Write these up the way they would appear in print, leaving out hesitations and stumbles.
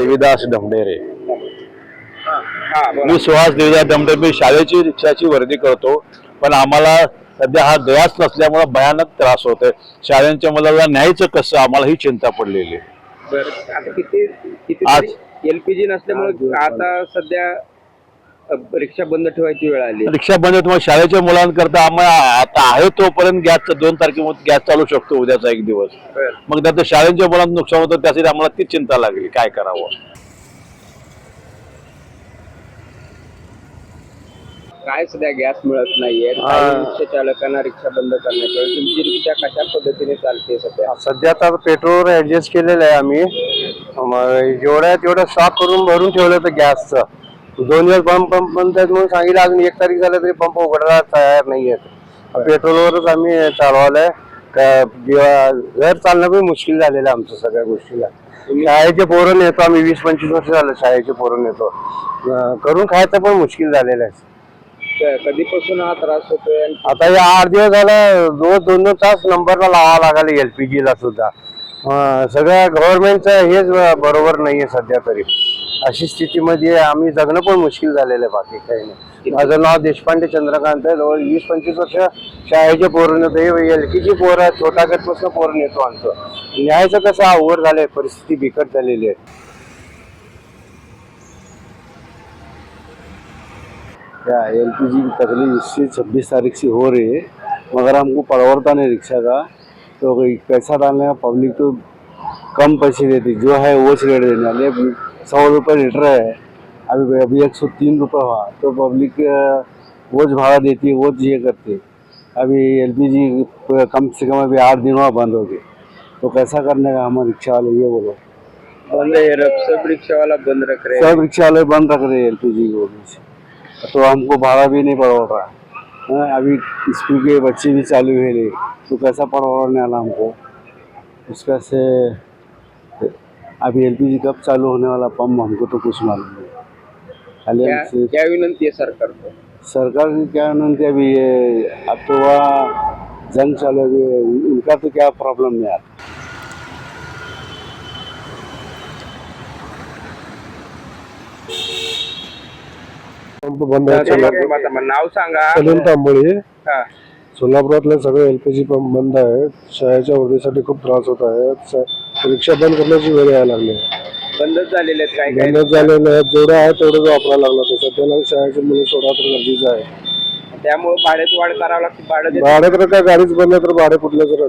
देवीदास डमडेरे. बोला. मी सुहास देवीदास डमडेरे. मी शाळेची रिक्षाची वर्दी करतो, पण आम्हाला सध्या हा गॅस नसल्यामुळे भयानक त्रास होतोय. शाळेच्या मुलाला न्यायचं कसं, आम्हाला ही चिंता पडलेली आहे. बरं, आता किती आज एलपीजी नसल्यामुळे आता सध्या रिक्षा बंद ठेवायची वेळ आली. रिक्षा बंद आहे, तुम्हाला शाळेच्या मुलांकरता आम्हाला आता आहे तोपर्यंत गॅस 2 तारखेमध्ये गॅस चालू शकतो, उद्याचा एक दिवस. मग त्यात शाळेच्या मुलांना नुकसान होतं, त्यासाठी आम्हाला ती चिंता लागली, काय करावं. काय सध्या गॅस मिळत नाहीये, रिक्षा चालकांना रिक्षा बंद करण्यात येईल. तुमची रिक्षा कशा पद्धतीने चालते सध्या? सध्या तर पेट्रोल ऍडजस्ट केलेलं आहे आम्ही. जेवढ्या तेवढं स्टॉक करून भरून ठेवलं होतं गॅसचं. 2 दिवस पंप बंद आहेत म्हणून सांगितलं, अजून 1 तारीख झालं तरी पंप उघडायला तयार नाही आहेत. पेट्रोलवरच आम्ही चालवायला. घर चालणं पण मुश्किल झालेलं आहे आमचं सगळ्या गोष्टीला. शाळेचे पोरं नेतो आम्ही, 20-25 वर्ष झालं शाळेचे पोरं नेतो. करून खायचं पण मुश्किल झालेलं आहे. कधीपासून हा त्रास होतोय? आता या 8 दिवस झाला, रोज 2-2 तास नंबरला लावावं लागेल एलपीजी ला सुद्धा. सगळ्या गव्हर्नमेंटचं हेच बरोबर नाहीये सध्या तरी. अशी स्थितीमध्ये आम्ही जगणं पण मुश्किल झालेलं आहे, बाकी काही नाही. माझं नाव देशपांडे चंद्रकांत आहे. जवळ 20-25 वर्ष शाळेचे पोरं नेतो, एलकेजी पोरं, छोटा गटपासून पोरं नेतो आमचं. न्यायचं कसं अवघड झालंय, परिस्थिती बिकट झालेली आहे. क्या एलपीजी की तकलीफ इससे 26 तारीख से हो रही है, मगर हमको पड़ता नहीं रिक्शा का. तो पैसा डालने का पब्लिक तो कम पैसे देती, जो है वो रेट देने वाले. 100 रुपये लीटर है, अभी 103 रुपये हुआ, तो पब्लिक वो भाड़ा देती है, वो ये करती है. अभी एलपीजी कम से कम अभी 8 दिन हुआ बंद हो गई, तो कैसा करने का हम रिक्शा वाले, ये बोलो. बंद है, सब रिक्शा वाला बंद रख रहे हैं. सब रिक्शा वाले बंद रख रहे हैं एलपीजी की वजह से. तो हमको भाड़ा भी नहीं पड़ रहा है. अभी स्कूल के बच्चे भी चालू है, तो कैसा पड़वाने वाला हमको. उसका से अभी एलपीजी कब चालू होने वाला पंप हमको तो कुछ मालूम नहीं. क्या विनंती है सरकार को? सरकार की क्या विनंती, अभी ये अब तो वह जंग चालू है, उनका तो क्या प्रॉब्लम नहीं आता. पंप बंद आहे. नाव सांगा. सलीम तांबोळी. हा. सोलापुरातले सगळे एलपीजी पंप बंद आहेत. शाळेच्या वर्दीसाठी खूप त्रास होत आहे. रिक्षा बंद करण्याची वेळ यायला लागली. बंदच झालेले आहेत, काय काय बंद झालेलं आहे. जेवढं आहे तेवढं वापरायला लागलं. तर सध्याला शाळेचे मुलं सोडा तर गरजेचं आहे. त्यामुळे भाड्यात वाढ करावं लागते. भाडे तर काय, गाडीच बंद आहे तर भाडे कुठलं जर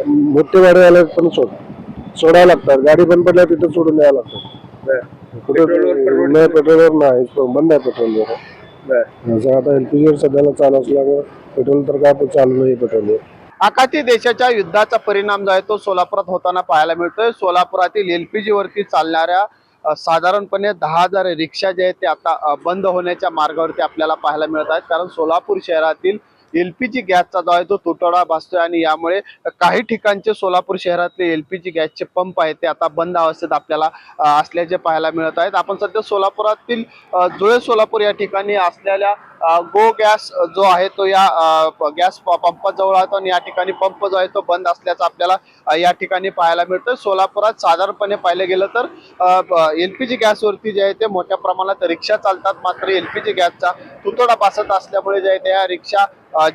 मोठे भाडे आले पण सोडायला लागतात. गाडी बंद पडल्या तिथं सोडून द्यायला लागतं. नाही, पेट्रोलवर नाही, बंद आहे पेट्रोलवर. आता एलपीजीवर सध्याला चालू असल्यामुळे पेट्रोल तर काय चालू नाही पेट्रोलवर. आखाती देशाच्या युद्धाचा परिणाम जो आहे तो सोलापुरात होताना पाहायला मिळतोय. सोलापुरातील एलपीजी वरती चालणाऱ्या साधारणपणे 10,000 रिक्षा जे आहेत ते आता बंद होण्याच्या मार्गावरती आपल्याला पाहायला मिळत आहेत. कारण सोलापूर शहरातील एलपीजी गॅसचा जो आहे तो तुटवडा भासतोय आणि यामुळे काही ठिकाणचे सोलापूर शहरातले एलपीजी गॅसचे पंप आहेत ते आता बंद अवस्थेत आपल्याला असल्याचे पाहायला मिळत आहेत. आपण सध्या सोलापुरातील जुळे सोलापूर या ठिकाणी असलेल्या गो गॅस जो आहे तो या गॅस पंपाजवळ आहे आणि या ठिकाणी पंप जो आहे तो बंद असल्याचं आपल्याला या ठिकाणी पाहायला मिळतं. सोलापुरात साधारणपणे पाहिलं गेलं तर एलपीजी गॅसवरती जे आहे ते मोठ्या प्रमाणात रिक्षा चालतात. मात्र एलपीजी गॅसचा तुटवडा भासत असल्यामुळे जे आहे त्या रिक्षा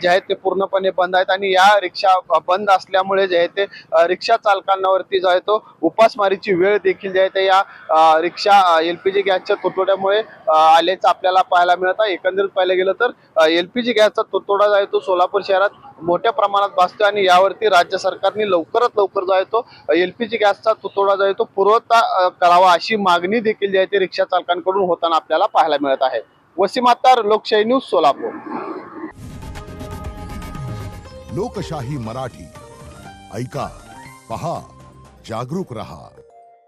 जे आहेत ते पूर्णपणे बंद आहेत आणि या रिक्षा बंद असल्यामुळे जे आहे ते रिक्षा चालकांवरती जो आहे तो उपासमारीची वेळ देखील जे आहे ते या रिक्षा एलपीजी गॅसच्या तुटवड्यामुळे आल्याचं आपल्याला पाहायला मिळत आहे. एकंदरीत पाहिलं गेलं तर एलपीजी गॅसचा तुटवडा जो आहे तो सोलापूर शहरात मोठ्या प्रमाणात भासतोय आणि यावरती राज्य सरकारने लवकरात लवकर जो आहे तो एलपीजी गॅसचा तुटवडा जो आहे तो पुरवठा करावा अशी मागणी देखील जी आहे ती रिक्षा चालकांकडून होताना आपल्याला पाहायला मिळत आहे. वसीम अत्तार, लोकशाही न्यूज, सोलापूर. लोकशाही मराठी ऐका, पहा, जागरूक रहा.